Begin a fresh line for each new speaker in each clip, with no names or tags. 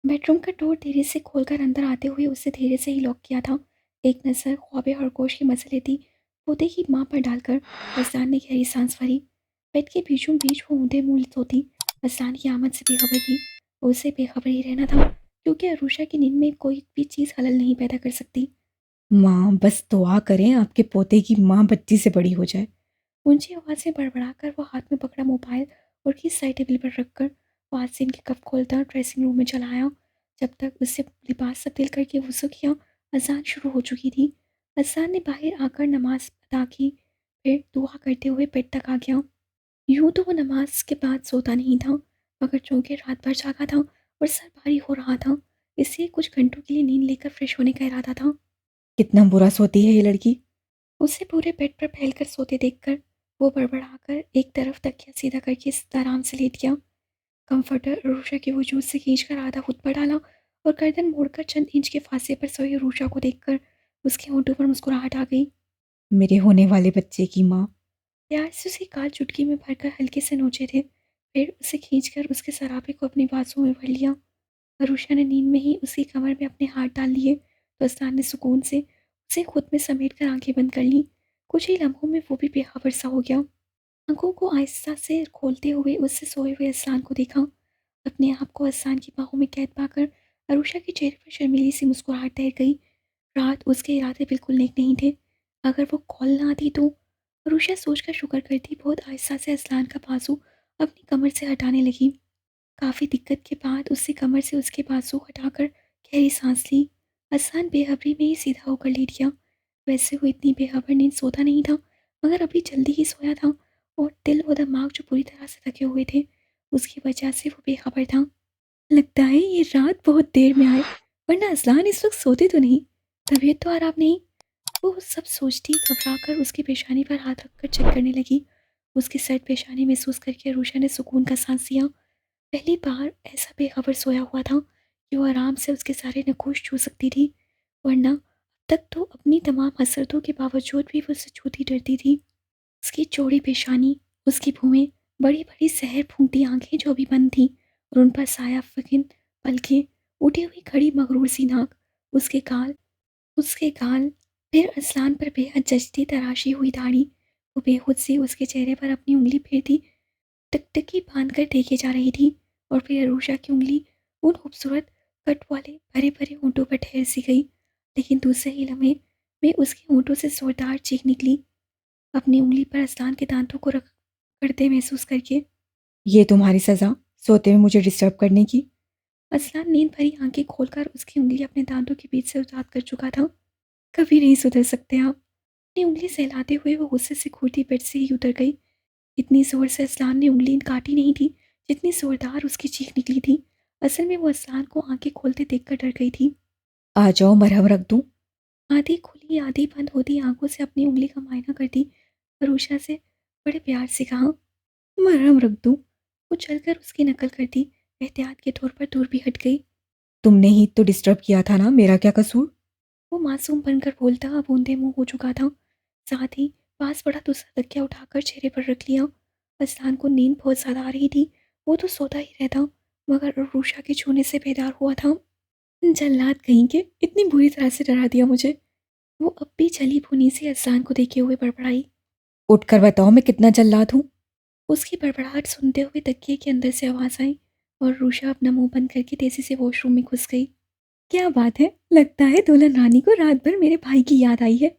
Bedroom का door धीरे से खोलकर अंदर आते हुए उसे धीरे से ही लॉक किया था। एक नज़र ख्वाबे और गोश की मसले थी पोते की माँ पर डालकर अजलान ने गहरी सांस भरी। बेड के बीचों बीच वो ऊंधे मुंह सोती अजलान की आमद से बेखबर थी। उसे बेखबर ही रहना था क्योंकि अरूषा की नींद में कोई भी चीज़ खलल नहीं पैदा कर सकती।
माँ बस दुआ करें आपके पोते की माँ बच्ची से बड़ी हो जाए।
ऊंची आवाज़ में बड़बड़ाकर वो हाथ में पकड़ा मोबाइल और की साइड टेबल पर रखकर वासिन के कप खोलता ड्रेसिंग रूम में चला आया। जब तक उससे लिबास तब्दील करके वुज़ू किया अजान शुरू हो चुकी थी। अजान ने बाहर आकर नमाज अदा की, फिर दुआ करते हुए बेड तक आ गया। यूं तो वो नमाज के बाद सोता नहीं था, मगर चूंकि रात भर जागा था और सर भारी हो रहा था, इसलिए कुछ घंटों के लिए नींद लेकर फ्रेश होने का इरादा था।
कितना बुरा सोती है ये लड़की।
उसे पूरे बेड पर फैलकर सोते देखकर वो बड़बड़ाकर एक तरफ तकिया सीधा करके आराम से लेट गया। कंफर्टर रूषा के वजूद से खींचकर आधा खुद पर डाला और गर्दन मोड़कर चंद इंच के फासले पर सोई रूषा को देखकर उसके होंठों पर मुस्कुराहट आ गई।
मेरे होने वाले बच्चे की माँ।
प्यार से उसे गाल चुटकी में भरकर हल्के से नोचे थे, फिर उसे खींचकर उसके सरापे को अपनी बाजुओं में भर लिया। अरुषा ने नींद में ही उसकी कमर में अपने हाथ डाल लिए तो अस्तान ने सुकून से उसे खुद में समेट कर आंखें बंद कर ली। कुछ ही लम्हों में वो भी बेखबर सा हो गया। आंखों को आहिस्ता से खोलते हुए उससे सोए हुए अस्तान को देखा। अपने आप को अस्तान की बाहों में कैद पाकर अरुषा के चेहरे पर शर्मीली सी मुस्कुराहट तैर गई। रात उसके इरादे बिल्कुल नेक नहीं थे। अगर वो कॉल ना आती तो अरुषा सोचकर शुक्र करती। बहुत आहिस्ता से अस्लान का बाजू अपनी कमर से हटाने लगी। काफ़ी दिक्कत के बाद उससे कमर से उसके बाजू हटाकर गहरी सांस ली। अस्लान बेखबरी में ही सीधा होकर लेट गया। वैसे वो इतनी बेखबर नींद सोता नहीं था, मगर अभी जल्दी ही सोया था और दिल और दिमाग जो पूरी तरह से थके हुए थे, उसकी वजह से वो बेखबर था। लगता है ये रात बहुत देर में आए, वरना अस्लान इस वक्त सोते तो नहीं। तबीयत तो आराम नहीं। वो सब सोचती घबराकर उसकी पेशानी पर हाथ रखकर चेक करने लगी। उसकी सर्द पेशानी महसूस करके रूशा ने सुकून का सांस लिया। पहली बार ऐसा बेखबर सोया हुआ था कि वो आराम से उसके सारे नखूश छू सकती थी, वरना अब तक तो अपनी तमाम हसरतों के बावजूद भी वो उससे छूती डरती थी। उसकी चौड़ी पेशानी, उसकी भुएं, बड़ी-बड़ी सहर फूंकती आँखें जो अभी बंद थीं और उन पर साया फ़िगिन पलकें, उठी हुई खड़ी मगरूर सी नाक, उसके गाल, फिर अरसलान पर बेहद जचती तराशी हुई दाढ़ी। वो बेखुद सी उसके चेहरे पर अपनी उँगली फेरती टकटकी बाँधकर देखे जा रही थी और फिर अरूषा की उँगली उन खूबसूरत कट वाले भरे-भरे होंठों पर ठहर सी गई। लेकिन दूसरे ही लम्हे में उसके होंठों से ज़ोरदार चीख निकली, अपनी उँगली पर अरसलान के दाँतों को रगड़ते महसूस करके।
ये तुम्हारी सज़ा, सोते में मुझे डिस्टर्ब करने की।
अरसलान नींद भरी आंखें खोलकर उसकी उँगली अपने दाँतों के बीच से आज़ाद कर चुका था। कभी नहीं सुधर सकते आप। अपनी उँगली सहलाते हुए वो गुस्से से घूरती बेड से ही उतर गई। इतनी ज़ोर से अरसलान ने उँगली काटी नहीं थी, जितनी ज़ोरदार उसकी चीख निकली थी। असल में वो अरसलान को आंखें खोलते देखकर डर गई थी।
आ जाओ मरहम रख दूँ।
आधी खुली आधी बंद होती आंखों से अपनी उँगली का मायना करती फरूशा से बड़े प्यार से कहा, मरहम रख दूँ। वो चलकर उसकी नकल करती एहतियात के तौर पर दूर भी हट गई।
तुमने ही तो डिस्टर्ब किया था ना, मेरा क्या कसूर।
वो मासूम बनकर बोलता अब बूंदे मुंह हो चुका था। साथ ही पास पड़ा दूसरा तकिया उठाकर चेहरे पर रख लिया। असलान को नींद बहुत ज़्यादा आ रही थी। वो तो सोता ही रहता, मगर रूषा के छूने से बेदार हुआ था। जल्लाद कहीं के, इतनी बुरी तरह से डरा दिया मुझे। वो अब भी जली भुनी से असलान को देखे हुए बड़बड़ाई।
उठकर बताओ मैं कितना जल्लाद हूँ।
उसकी बड़बड़ाहट सुनते हुए तकिए के अंदर से आवाज़ आई और रूषा अपना मुंह बंद करके तेजी से वॉशरूम में घुस गई। क्या बात है, लगता है दुल्हन रानी को रात भर मेरे भाई की याद आई है।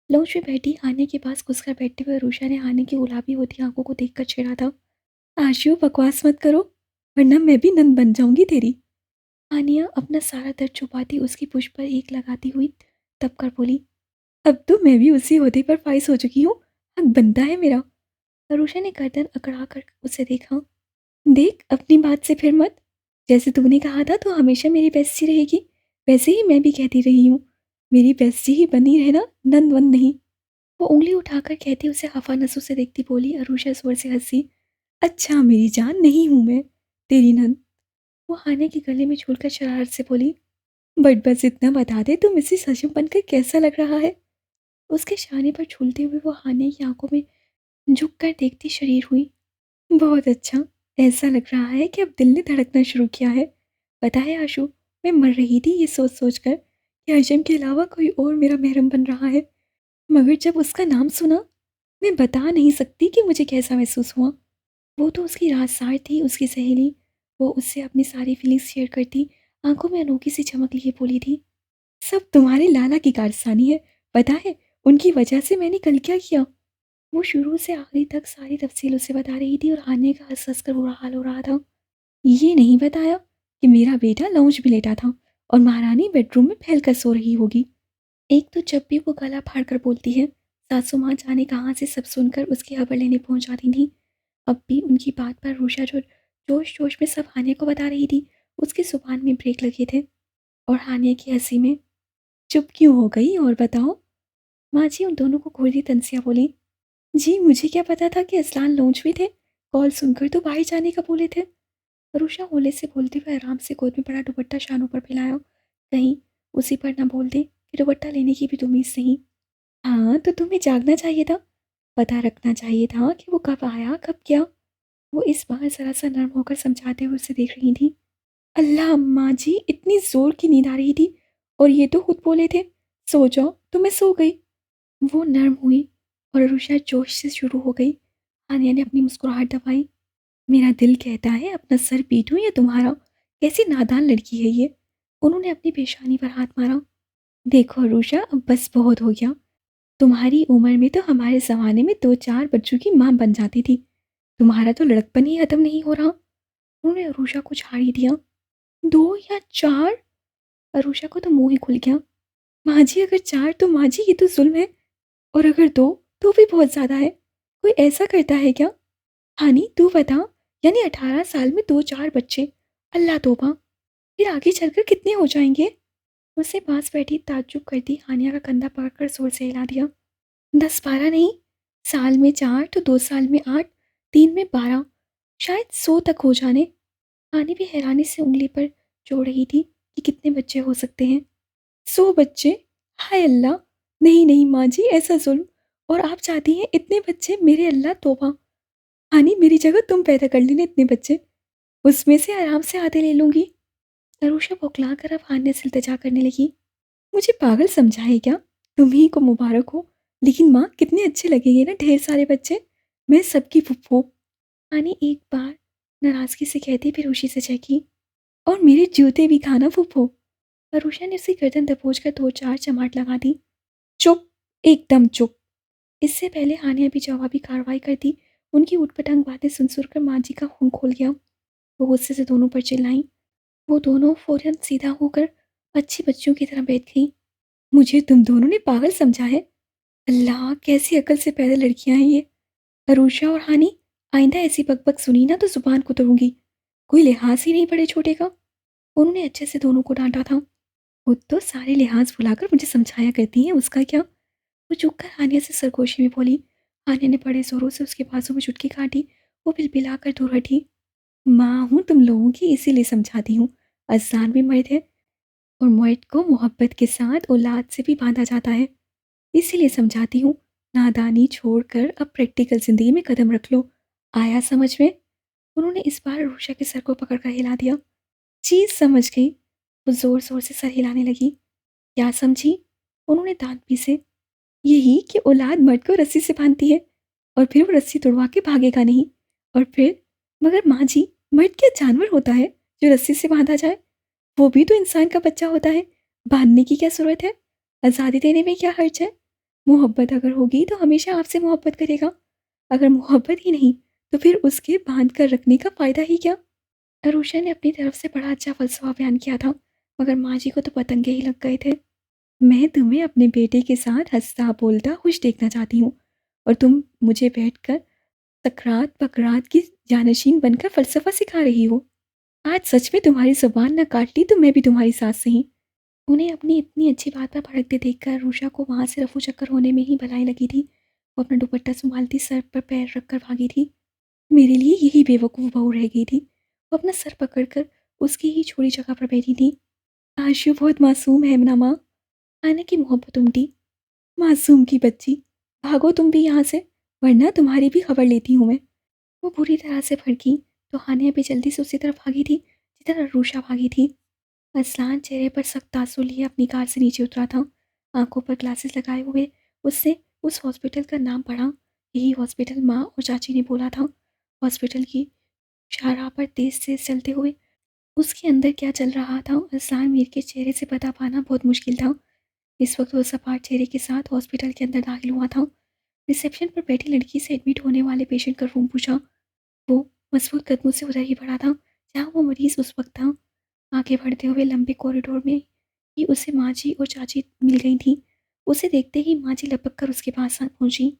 लॉन्च में बैठी हानि के पास घुसकर बैठते हुए रूषा ने हानि की गुलाबी होती आंखों को देखकर छेड़ा था। आशियो बकवास मत करो, वरना मैं भी नंद बन जाऊंगी तेरी। हानिया अपना सारा दर्द छुपाती उसकी पुश पर एक लगाती हुई तब कर बोली, अब तो मैं भी उसी ओहदे पर फाइज हो चुकी हूँ, हक बनता है मेरा। रूषा ने गर्दन अकड़ा कर उसे देखा। देख अपनी बात से फिर मत। जैसे तूने कहा था तो हमेशा मेरी बेस्टी रहेगी, वैसे ही मैं भी कहती रही हूँ। मेरी बेस्टी ही बनी रहना, नंद वन नहीं। वो उँगली उठाकर कहती उसे खफा नसों से देखती बोली। अरुषा जोर से हंसी। अच्छा मेरी जान, नहीं हूँ मैं तेरी नंद। वो हाने के गले में झूलकर शरारत से बोली, बट बस इतना बता दे तुम मिसेस हशम बनकर कैसा लग रहा है। उसके शाने पर झूलते हुए वो हाने की आंखों में झुक कर देखती शरीर हुई। बहुत अच्छा, ऐसा लग रहा है कि अब दिल ने धड़कना शुरू किया है। पता है आशु, मैं मर रही थी ये सोच सोच कर कि हशम के अलावा कोई और मेरा महरम बन रहा है। मगर जब उसका नाम सुना, मैं बता नहीं सकती कि मुझे कैसा महसूस हुआ। वो तो उसकी राजसार थी, उसकी सहेली। वो उससे अपनी सारी फीलिंग्स शेयर करती, आंखों में अनोखी सी चमक लिए बोली थी, सब तुम्हारे लाला की कारस्तानी है। पता है, उनकी वजह से मैंने कल क्या किया। वो शुरू से आखिरी तक सारी तफसील उसे बता रही थी और हान्य का हंस हंस कर बुरा हाल हो रहा था। ये नहीं बताया कि मेरा बेटा लाउंज में लेटा था और महारानी बेडरूम में फैल कर सो रही होगी। एक तो जब भी वो गला फाड़ कर बोलती है, सासू माँ जाने कहाँ से सब सुनकर उसकी खबर लेने पहुंच जाती थी। अब भी उनकी बात पर रूषा जो जोश जोश में सब हानिया को बता रही थी, उसकी जुबान में ब्रेक लगे थे। और हानिया की हंसी में चुप क्यों हो गई और बताओ। माँ जी उन दोनों को घूरती तंसिया बोली, जी मुझे क्या पता था कि असलान लॉन्च में थे। कॉल सुनकर तो बाहर जाने का बोले थे। रुषा होले से बोलते हुए आराम से गोद में पड़ा दुपट्टा शानों पर फैलाया, कहीं उसी पर न बोल दे कि दुपट्टा लेने की भी तुमीज नहीं। हाँ तो तुम्हें जागना चाहिए था, पता रखना चाहिए था कि वो कब आया कब क्या। वो इस बार जरा सा नर्म होकर समझाते हुए उसे देख रही थी। अल्लाह अम्मा जी, इतनी जोर की नींद आ रही थी और ये तो खुद बोले थे सो जाओ, तो मैं सो गई। वो नर्म हुई और रुषा जोश से शुरू हो गई। हानिया ने अपनी मुस्कुराहट दबाई। मेरा दिल कहता है अपना सर पीटूं या तुम्हारा, कैसी नादान लड़की है ये। उन्होंने अपनी पेशानी पर हाथ मारा। देखो अरुषा, अब बस बहुत हो गया। तुम्हारी उम्र में तो हमारे ज़माने में 2-4 बच्चों की माँ बन जाती थी। तुम्हारा तो लड़कपन ही खत्म नहीं हो रहा। उन्होंने अरुषा को झाड़ी दिया। 2 या 4? अरुषा को तो मुंह ही खुल गया। माँ जी अगर 4 तो माँ जी ये तो जुल्म है, और अगर 2 तो भी बहुत ज़्यादा है। कोई ऐसा करता है क्या? हानी तू बता, यानी 18 साल में 2-4 बच्चे? अल्लाह तौबा, फिर आगे चलकर कितने हो जाएंगे। उसे पास बैठी ताज्जुब करती हानिया का कंधा पकड़कर जोर से हिला दिया। 10-12 नहीं, साल में 4 तो 2 साल में 8, 3 में 12, शायद 100 तक हो जाने। हानी भी हैरानी से उंगली पर जोड़ रही थी कि कितने बच्चे हो सकते हैं। 100 बच्चे? हाय अल्लाह, नहीं नहीं माँ जी ऐसा जुल्म। और आप चाहती हैं इतने बच्चे? मेरे अल्लाह तौबा। हानी मेरी जगह तुम पैदा कर लेना इतने बच्चे, उसमें से आराम से आधे ले लूंगी। अरुषा बौखला कर अब हान्य से इल्तिजा करने लगी। मुझे पागल समझा है क्या? तुम्ही को मुबारक हो, लेकिन माँ कितने अच्छे लगेंगे ना ढेर सारे बच्चे। मैं सबकी फुफ्फो। हानी एक बार नाराजगी से कहती फिर उसी से चेकी। और मेरे जूते भी खाना फुफ्फो। अरुषा ने उसकी गर्दन दबोच कर 2-4 चमाट लगा दी। चुप, एकदम चुप। इससे पहले हानिया भी जवाबी कार्रवाई करती, उनकी उटपटांग बातें सुन सुनकर माँ जी का खून खोल गया। वो गुस्से से दोनों पर चिल्लाई। वो दोनों फौरन सीधा होकर अच्छी बच्चियों की तरह बैठ गई। मुझे तुम दोनों ने पागल समझा है। अल्लाह कैसी अकल से पैदा लड़कियां हैं ये। अरूषा और हानी, आइंदा ऐसी बकबक सुनी ना तो जुबान को तोड़ूंगी। कोई लिहाज ही नहीं बड़े छोटे का। उन्होंने अच्छे से दोनों को डांटा था। खुद तो सारे लिहाज भुलाकर मुझे समझाया करती हैं, उसका क्या। वो झुक कर हानिया से सरगोशी में बोली। हानिया ने बड़े जोरों से उसके बाजू में चुटकी काटी। वो बिलबिला कर दूर हटी। माँ हूँ तुम लोगों की, इसीलिए समझाती हूँ। अजान भी मर्द है और मर्द को मोहब्बत के साथ औलाद से भी बांधा जाता है, इसीलिए समझाती हूँ। नादानी छोड़कर अब प्रैक्टिकल जिंदगी में कदम रख लो। आया समझ में? उन्होंने इस बार रूषा के सर को पकड़कर हिला दिया। चीज समझ गई। वो जोर जोर से सर हिलाने लगी। क्या समझी? उन्होंने दांत पीसे। यही कि औलाद मर्द को रस्सी से बांधती है और फिर वो रस्सी तोड़वा के भागेगा नहीं। और फिर, मगर माँ जी, मर्द क्या जानवर होता है जो रस्सी से बांधा जाए? वो भी तो इंसान का बच्चा होता है। बांधने की क्या जरूरत है? आज़ादी देने में क्या हर्ज है? मोहब्बत अगर होगी तो हमेशा आपसे मोहब्बत करेगा। अगर मोहब्बत ही नहीं, तो फिर उसके बांध कर रखने का फ़ायदा ही क्या। अरुषा ने अपनी तरफ से बड़ा अच्छा फलसफा बयान किया था, मगर माँ जी को तो पतंगे ही लग गए थे। मैं तुम्हें अपने बेटे के साथ हंसता बोलता खुश देखना चाहती हूँ, और तुम मुझे बैठकर सकरात बकरात की जानशीन बनकर फलसफा सिखा रही हो। आज सच में तुम्हारी जुबान न काट ली तो मैं भी तुम्हारी सास सही। उन्हें अपनी इतनी अच्छी बात पर भड़कते देखकर रूषा को वहां से रफू चक्कर होने में ही भलाई लगी थी। वो अपना दुपट्टा संभालती सर पर पैर रखकर भागी थी। मेरे लिए यही बेवकूफ़ बहू रह गई थी। वो अपना सर पकड़कर उसकी ही छोड़ी जगह पर बैठी थी। आशु बहुत मासूम है ना माँ। आना की मोहब्बत उमटी। मासूम की बच्ची, भागो तुम भी यहाँ से, वरना तुम्हारी भी खबर लेती हूँ मैं। वो बुरी तरह से भड़की तो हानिया भी जल्दी से उसी तरफ भागी थी इधर अरूषा भागी थी। असलान चेहरे पर सख्त आंसू लिए अपनी कार से नीचे उतरा था। आंखों पर ग्लासेस लगाए हुए उसने उस हॉस्पिटल का नाम पढ़ा। यही हॉस्पिटल माँ और चाची ने बोला था। हॉस्पिटल की शाहराह पर तेज तेज चलते हुए उसके अंदर क्या चल रहा था असलान मीर के चेहरे से बता पाना बहुत मुश्किल था। इस वक्त वो सपाट चेहरे के साथ हॉस्पिटल के अंदर दाखिल हुआ था। रिसेप्शन पर बैठी लड़की से एडमिट होने वाले पेशेंट का रूम पूछा। वो मजबूत कदमों से उधर ही बढ़ा था जहाँ वो मरीज उस वक्त था। आगे बढ़ते हुए लंबे कॉरिडोर में ही उसे माँ जी और चाची मिल गई थी। उसे देखते ही माँ जी लपक कर उसके पास आ पहुंची।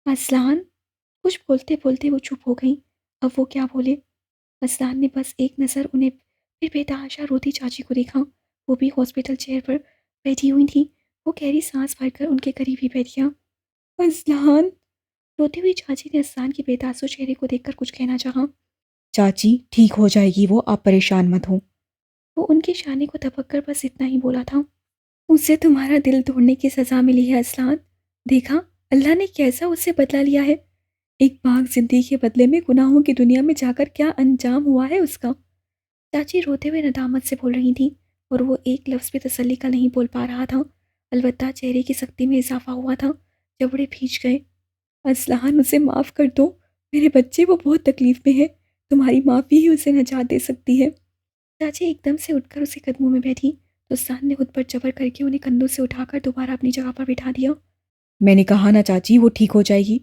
असलान, कुछ बोलते बोलते वो चुप हो गई। अब वो क्या बोले। असलान ने बस एक नज़र उन्हें फिर बेतहाशा रोती चाची को देखा। वो भी हॉस्पिटल चेयर पर बैठी हुई थी। वो गहरी सांस भरकर उनके करीब ही बैठ गया। असलान, रोती हुई चाची ने असलान के बेतासुर चेहरे को देखकर कुछ कहना चाहा।
चाची ठीक हो जाएगी वो, आप परेशान मत हो।
वो उनके शाने को दबक कर बस इतना ही बोला था। उसे तुम्हारा दिल तोड़ने की सजा मिली है असलान। देखा, अल्लाह ने कैसा उससे बदला लिया है। एक बाग जिंदगी के बदले में गुनाहों की दुनिया में जाकर क्या अंजाम हुआ है उसका। चाची रोते हुए नदामत से बोल रही थी और वो एक लफ्ज़ भी तसल्ली का नहीं बोल पा रहा था। अलबत्ता चेहरे की सख्ती में इजाफा हुआ था। जबड़े भींच गए। असलान, उसे माफ़ कर दो। मेरे बच्चे, वो बहुत तकलीफ़ में है। तुम्हारी माफ़ी ही उसे नजात दे सकती है। चाची एकदम से उठकर उसके कदमों में बैठी तो सान ने खुद पर जबर करके उन्हें कंधों से उठाकर दोबारा अपनी जगह पर बिठा दिया।
मैंने कहा ना चाची, वो ठीक हो जाएगी।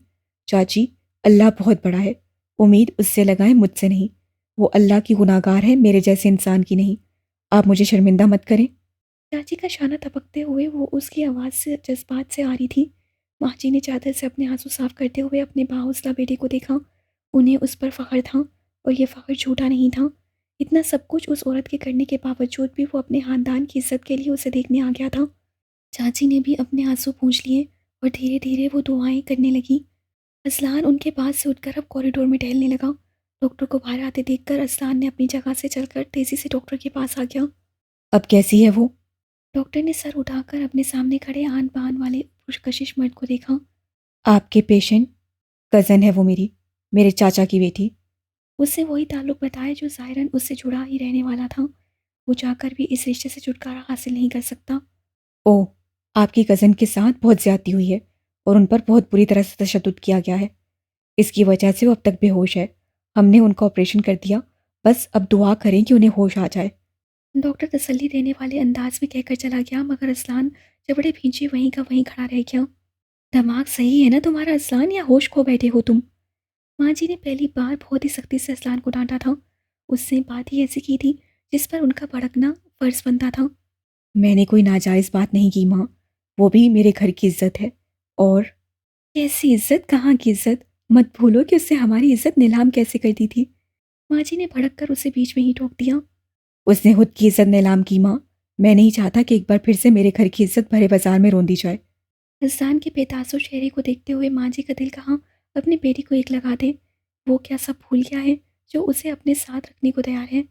चाची, अल्लाह बहुत बड़ा है। उम्मीद उससे लगाएं, मुझसे नहीं। वो अल्लाह की गुनाहगार है, मेरे जैसे इंसान की नहीं। आप मुझे शर्मिंदा मत करें।
चाची का शाना तपकते हुए वो उसकी आवाज़ से जज्बात से आ रही थी। माँ जी ने चादर से अपने आंसू साफ करते हुए अपने बाहौसला बेटे को देखा। उन्हें उस पर फ़ख्र था और ये फ़ख्र झूठा नहीं था। इतना सब कुछ उस औरत के करने के बावजूद भी वो अपने ख़ानदान की इज्जत के लिए उसे देखने आ गया था। चाची ने भी अपने आंसू पोंछ लिए और धीरे धीरे वो दुआएं करने लगी। असलान उनके पास से उठकर अब कॉरिडोर में टहलने लगा। डॉक्टर को बाहर आते देखकर असलान ने अपनी जगह से चलकर तेजी से डॉक्टर के पास आ गया।
अब कैसी है वो?
डॉक्टर ने सर उठाकर अपने सामने खड़े आन बान वाले पुरकशिश मर्द को देखा।
आपके पेशेंट कज़न है वो मेरी, मेरे चाचा की बेटी।
उससे वही ताल्लुक बताया जो ज़ाहिरन उससे जुड़ा ही रहने वाला था। वो चाहकर भी इस रिश्ते से छुटकारा हासिल नहीं कर सकता।
ओह! आपकी कज़न के साथ बहुत ज़्यादती हुई है और उन पर बहुत बुरी तरह से तशद्दुद किया गया है। इसकी वजह से वो अब तक बेहोश है। हमने उनका ऑपरेशन कर दिया। बस अब दुआ करें कि उन्हें होश आ जाए।
डॉक्टर तसल्ली देने वाले अंदाज में कहकर चला गया मगर असलान जबड़े भींचे वहीं का वहीं खड़ा रह गया। दिमाग सही है ना तुम्हारा असलान, या होश खो बैठे हो तुम। माँ जी ने पहली बार बहुत ही सख्ती से असलान को डांटा था। उसने बात ही ऐसी की थी जिस पर उनका भड़कना फर्ज बनता था।
मैंने कोई नाजायज़ बात नहीं की माँ। वो भी मेरे घर की इज़्ज़त है। और
कैसी इज्जत, कहाँ की इज्जत। मत भूलो कि उससे हमारी इज्जत नीलाम कैसे कर दी थी। माँ जी ने भड़क कर उसे बीच में ही टोक दिया।
उसने खुद की इज़्ज़त नीलाम की माँ। मैं नहीं चाहता कि एक बार फिर से मेरे घर की इज़्ज़त भरे बाज़ार में रोंदी जाए।
हसन के बेतासुर चेहरे को देखते हुए माँ जी का दिल कहाँ अपनी बेटी को एक लगा दे। वो क्या सब भूल गया है जो उसे अपने साथ रखने को तैयार है।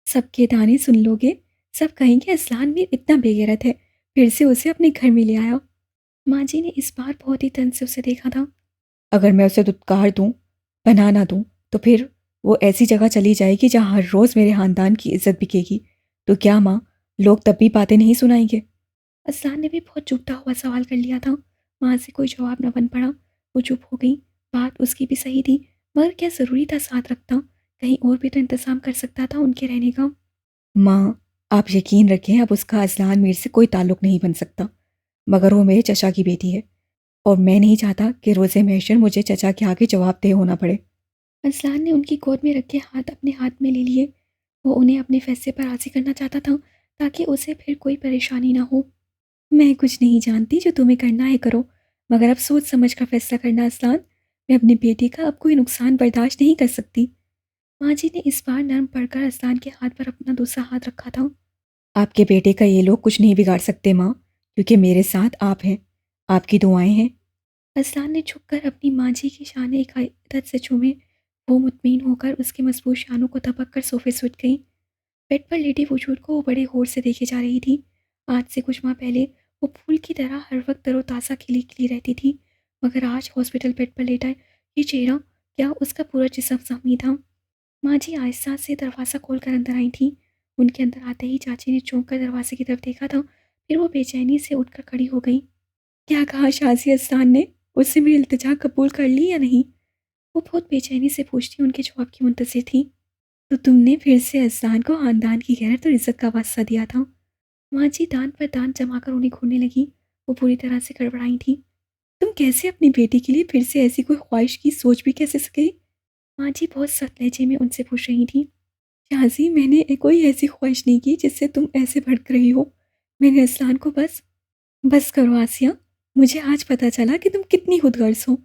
सबके दाने सुन लोगे, सब कहेंगे असलान भी इतना बेगैरत है, फिर से उसे अपने घर में ले आया। माँ जी ने इस बार बहुत ही तन से उसे देखा था।
अगर मैं उसे दुत्कार दूँ, पनाह ना दूँ, तो फिर वो ऐसी जगह चली जाएगी जहाँ हर रोज़ मेरे ख़ानदान की इज़्ज़त बिकेगी। तो क्या माँ, लोग तब भी बातें नहीं सुनाएँगे?
असलान ने भी बहुत चुभता हुआ सवाल कर लिया था। वहाँ से कोई जवाब न बन पड़ा। वो चुप हो गई। बात उसकी भी सही थी, मगर क्या ज़रूरी था साथ रखना। कहीं और भी तो इंतज़ाम कर सकता था उनके रहने का।
माँ, आप यकीन रखें, अब उसका अज़लान मीर से कोई ताल्लुक़ नहीं बन सकता। मगर वो मेरे चचा की बेटी है और मैं नहीं चाहता कि रोज़े महशर मुझे चचा के आगे जवाबदेह होना पड़े।
असलान ने उनकी गोद में रखे हाथ अपने हाथ में ले लिए। वो उन्हें अपने फैसले पर राज़ी करना चाहता था ताकि उसे फिर कोई परेशानी ना हो। मैं कुछ नहीं जानती, जो तुम्हें करना है करो, मगर अब सोच समझ कर फैसला करना असलान। मैं अपने बेटे का अब कोई नुकसान बर्दाश्त नहीं कर सकती। माँ जी ने इस बार नर्म पड़कर असलान के हाथ पर अपना दूसरा हाथ रखा था।
आपके बेटे का ये लोग कुछ नहीं बिगाड़ सकते माँ, क्योंकि मेरे साथ आप हैं, आपकी दुआएं हैं।
असलान ने झुककर अपनी माँ जी की शाने एक इद्दत से चूमे। वो मुतमीन होकर उसके मजबूत शानों को दबक कर सोफे से उठ गई। बेड पर लेटे वजूद को वो बड़े गौर से देखे जा रही थी। आज से कुछ माह पहले वो फूल की तरह हर वक्त तरोताज़ा खिली खिली रहती थी, मगर आज हॉस्पिटल बेड पर लेटा ये चेहरा, क्या उसका पूरा जिस्म ज़ख्मी था। माँ जी आहिस्ता से दरवाज़ा खोलकर अंदर आई थी। उनके अंदर आते ही चाची ने चौंक कर दरवाजे की तरफ देखा था। फिर वो बेचैनी से उठकर खड़ी हो गई। क्या कहा शाज़ी अस्तान ने? उससे मेरी इल्तिजा कबूल कर ली या नहीं? वो बहुत बेचैनी से पूछती उनके जवाब की मुंतज़िर थी। तो तुमने फिर से अस्तान को ख़ानदान की गैरत और इज़्ज़त का वास्ता दिया था। माँ जी दाँत पर दाँत जमाकर उन्हें घूरने लगी। वो पूरी तरह से गड़बड़ाई थी। तुम कैसे अपनी बेटी के लिए फिर से ऐसी कोई ख्वाहिश की सोच भी कैसे सके? माँ जी बहुत सख्त लहजे में उनसे पूछ रही थी। शाज़ी मैंने कोई ऐसी ख्वाहिश नहीं की जिससे तुम ऐसे भड़क रही हो। मैंने अस्लान को बस करो आसिया। मुझे आज पता चला कि तुम कितनी खुदगर्ज हो।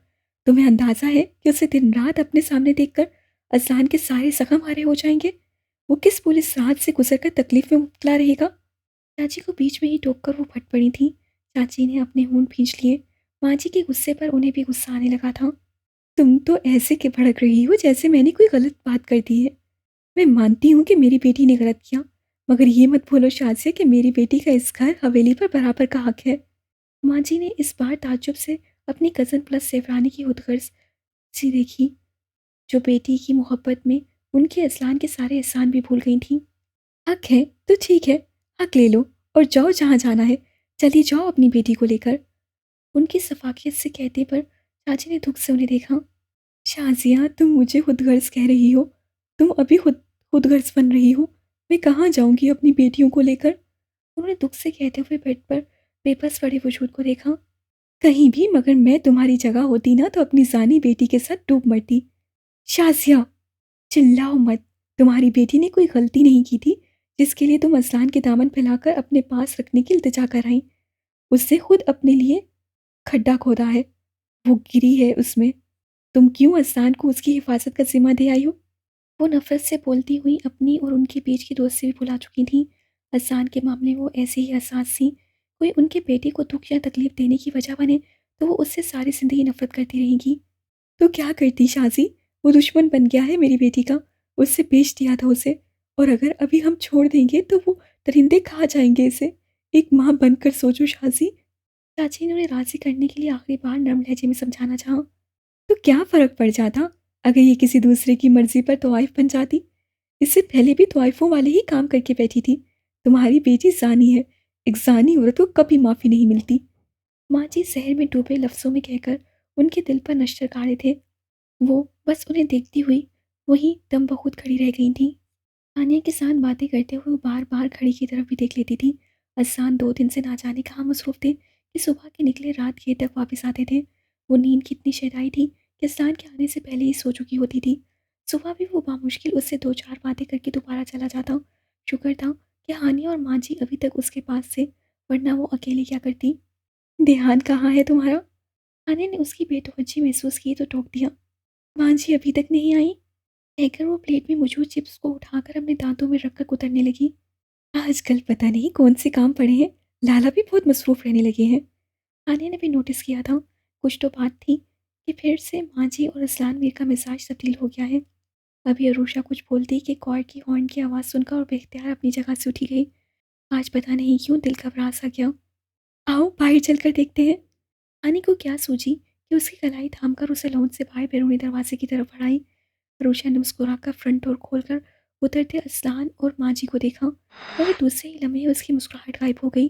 तुम्हें अंदाज़ा है कि उसे दिन रात अपने सामने देखकर अस्लान के सारे ज़ख्म हरे हो जाएंगे। वो किस पुलिस राज से गुजरकर तकलीफ में मुब्तला रहेगा। चाची को बीच में ही टोककर वो फट पड़ी थी। चाची ने अपने होंठ भींच लिए। माँ जी के गुस्से पर उन्हें भी गुस्सा आने लगा था। तुम तो ऐसे के भड़क रही हो जैसे मैंने कोई गलत बात कर दी है। मैं मानती हूँ कि मेरी बेटी ने गलत किया, मगर ये मत भूलो शाज़िया कि मेरी बेटी का इस घर हवेली पर बराबर का हक है। माँ जी ने इस बार ताज्जुब से अपनी कज़न प्लस सेवरानी की खुदगर्ज सी देखी, जो बेटी की मोहब्बत में उनके असलान के सारे एहसान भी भूल गई थीं। हक है तो ठीक है, हक ले लो और जाओ जहाँ जाना है। चली जाओ अपनी बेटी को लेकर। उनकी सफाकियत से कहते पर चाची ने दुख से उन्हें देखा। शाज़िया तुम मुझे खुदगर्ज कह रही हो। तुम अभी खुदगर्ज बन रही हो। मैं कहाँ जाऊंगी अपनी बेटियों को लेकर? उन्होंने दुख से कहते हुए बेड पर बेबस पड़े वजूद को देखा। कहीं भी, मगर मैं तुम्हारी जगह होती ना तो अपनी जानी बेटी के साथ डूब मरती। शाज़िया चिल्लाओ मत। तुम्हारी बेटी ने कोई गलती नहीं की थी जिसके लिए तुम असलान के दामन फैलाकर अपने पास रखने की इल्तिजा कर आई। उससे खुद अपने लिए खड्डा खोदा है, वो गिरी है उसमें। तुम क्यों असलान को उसकी हिफाजत का जिम्मा दे आई हो? वो नफ़रत से बोलती हुई अपनी और उनके बीच की दोस्ती भी भुला चुकी थीं। असान के मामले में वो ऐसे ही हसास थीं। कोई उनके बेटे को दुख या तकलीफ देने की वजह बने तो वो उससे सारी ज़िंदगी नफ़रत करती रहेंगी। तो क्या करती शाज़ी? वो दुश्मन बन गया है मेरी बेटी का। उससे बेच दिया था उसे। और अगर अभी हम छोड़ देंगे तो वो दरिंदे खा जाएंगे इसे। एक माँ बनकर सोचो शाज़ी। चाची ने उन्हें राज़ी करने के लिए आखिरी बार नरम लहजे में समझाना चाहा। तो क्या फ़र्क पड़ जाता अगर ये किसी दूसरे की मर्ज़ी पर तवाइफ बन जाती? इससे पहले भी तवाइफों वाले ही काम करके बैठी थी। तुम्हारी बेटी ज़ानी है। एक ज़ानी औरत को कभी माफ़ी नहीं मिलती। माँ जी जहर में डूबे लफ्ज़ों में कहकर उनके दिल पर नश्तर गाड़े थे। वो बस उन्हें देखती हुई वहीं दम बखूद खड़ी रह गई थी। तानिया के साथ बातें करते हुए वो बार-बार घड़ी की तरफ भी देख लेती थी। अज़्ज़ान 2 दिन से ना जाने कहाँ मसरूफ़ थे कि सुबह के निकले रात देर तक वापस आते थे। वो नींद की इतनी शैताई थी कि अज़्ज़ान के आने से पहले ही सो चुकी होती थी। सुबह भी वो बामुश्किल उससे 2-4 बातें करके दोबारा चला जाता। शुक्र था कि हानिया और माँ जी अभी तक उसके पास थे, वरना वो अकेले क्या करती। "देहान कहाँ है तुम्हारा?" हानिया ने उसकी बेतवज्जी महसूस की तो टोक दिया। "माँ जी अभी तक नहीं आई?" कहकर वो प्लेट में मौजूद चिप्स को उठाकर अपने दांतों में रखकर कुतरने लगी। आजकल पता नहीं कौन से काम पड़े हैं, लाला भी बहुत मसरूफ रहने लगे हैं। आनिया ने भी नोटिस किया था। कुछ तो बात थी कि फिर से माँ जी और असलान मीर का मिजाज तब्दील हो गया है। अभी अरूषा कुछ बोलती कि कॉर की हॉर्न की आवाज़ सुनकर और बेख्तियार अपनी जगह से उठी गई। आज पता नहीं क्यों दिल घबरा सा गया। आओ बाहर चलकर देखते हैं। आनी को क्या सूझी कि उसकी कलाई थामकर उसे लॉन से बाहर बैरूनी दरवाजे की तरफ बढ़ाई। अरूषा ने मुस्कुराकर फ्रंट डोर खोलकर उतरते असलान और माँ जी को देखा, मगर दूसरे ही लम्हे उसकी मुस्कुराहट गायब हो गई।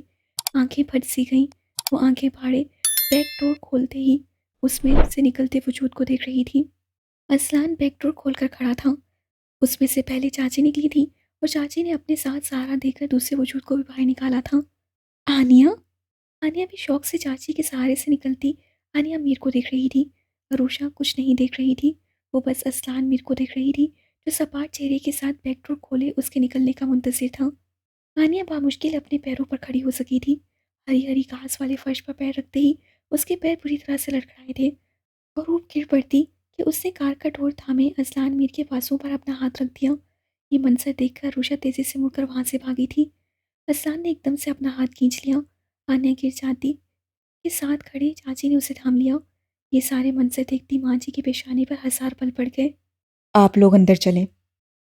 आंखें फट सी गईं। वो आंखें फाड़े बैक डोर खोलते ही उसमें से निकलते वजूद को देख रही थी। असलान बैक डोर खोलकर खड़ा था। उसमें से पहले चाची निकली थी और चाची ने अपने साथ सहारा देकर दूसरे वजूद को भी बाहर निकाला था। आनिया। आनिया भी शौक से चाची के सहारे से निकलती आनिया मीर को देख रही थी। अरूषा कुछ नहीं देख रही थी। वो बस असलान मीर को देख रही थी, जो सपाट चेहरे के साथ बैकडोर खोले उसके निकलने का मुंतज़िर था। आनिया बामुश्किल अपने पैरों पर खड़ी हो सकी थी। हरी हरी घास वाले फर्श पर पैर रखते ही उसके पैर बुरी तरह से लड़खड़ाए थे और वो गिर पड़ती कि उसने कार का डोर थामे असलान मीर के पासों पर अपना हाथ रख दिया। ये मंजर देखकर अरूषा तेजी से मुड़कर वहां से भागी थी। असलान ने एकदम से अपना हाथ खींच लिया। आनिया गिर जाती के साथ खड़े चाची ने उसे थाम लिया। ये सारे मंजर देखती माँ जी की पेशानी पर हजार पल पड़ गए।
आप लोग अंदर चलें।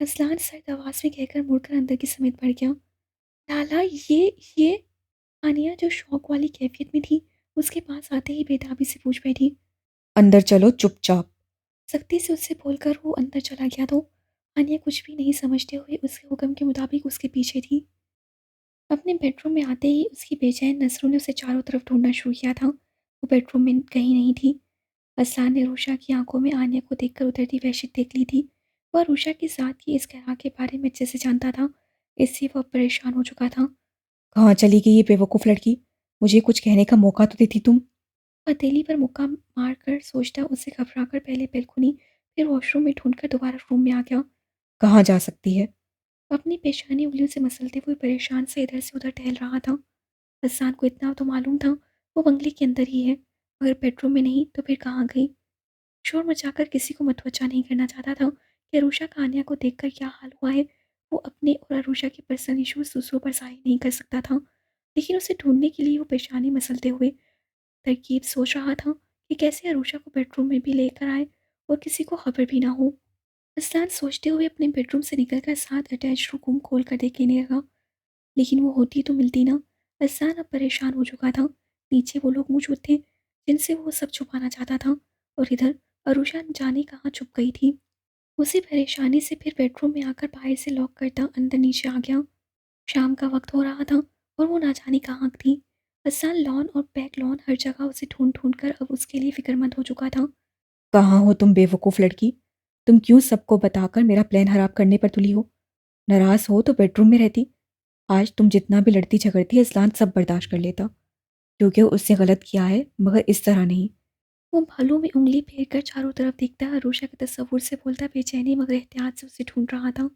असलान सर्द आवाज में कहकर मुड़कर अंदर की समेत बढ़ गया। लाला ये आनिया जो शौक वाली कैफियत में थी उसके पास आते ही बेताबी से पूछ बैठी।
अंदर चलो चुपचाप।
सख्ती से उससे बोलकर वो अंदर चला गया तो आनिया कुछ भी नहीं समझते हुए उसके हुक्म के मुताबिक उसके पीछे थी। अपने बेडरूम में आते ही उसकी बेचैन नज़रों ने उसे चारों तरफ ढूंढना शुरू किया था। वो बेडरूम में कहीं नहीं थी। असलान ने रूशा की आंखों में आनिया को देखकर उतरती वहशत देख ली थी। वह रूशा के साथ की इस तरह के बारे में अच्छे से जानता था, इससे वह परेशान हो चुका था।
कहाँ चली गई ये बेवकूफ़ लड़की? मुझे कुछ कहने का मौका तो देती तुम।
हथेली पर मुक्का मारकर सोचता उसे घबराकर पहले बेलकुनी फिर वॉशरूम में ढूंढकर दोबारा रूम में आ गया।
कहाँ जा सकती है?
अपनी पेशानी उंगलियों से मसलते हुए परेशान से इधर से उधर टहल रहा था। हसन को इतना तो मालूम था वो बंगले के अंदर ही है, अगर बेडरूम में नहीं तो फिर कहाँ गई। शोर मचाकर किसी को मतवजा नहीं करना चाहता था कि अरूषा का आन्या को देखकर क्या हाल हुआ है। वो अपने और अरूषा के पर्सनल इश्यूज दूसरों पर जाहिर नहीं कर सकता था, लेकिन उसे ढूंढने के लिए वो पेशानी मसलते हुए तरकीब सोच रहा था कि कैसे अरूषा को बेडरूम में भी लेकर आए और किसी को खबर भी ना हो। असलान सोचते हुए अपने बेडरूम से निकलकर साथ अटैच रूम खोल कर देखने लगा, लेकिन वो होती तो मिलती ना। असलान अब परेशान हो चुका था। नीचे वो लोग मौजूद थे जिनसे वो सब छुपाना चाहता था, और इधर अरूषा न जाने कहाँ छुप गई थी। उसी परेशानी से फिर बेडरूम में आकर बाहर से लॉक करता अंदर नीचे आ गया। शाम का वक्त हो रहा था और वो ना जाने कहाँ थी। हसन लॉन और बैक लॉन हर जगह उसे ढूंढ ढूंढ कर अब उसके लिए फिक्रमंद हो चुका था।
कहाँ हो तुम बेवकूफ़ लड़की? तुम क्यों सबको बताकर मेरा प्लान खराब करने पर तुली हो? नाराज़ हो तो बेडरूम में रहती। आज तुम जितना भी लड़ती झगड़ती असलान सब बर्दाश्त कर लेता, क्योंकि उसने गलत किया है मगर इस तरह नहीं।
वो बालों में उंगली फेर कर चारों तरफ देखता, अरूषा के तस्वुर से बोलता, बेचैनी मगर एहतियात से उसे ढूंढ रहा था।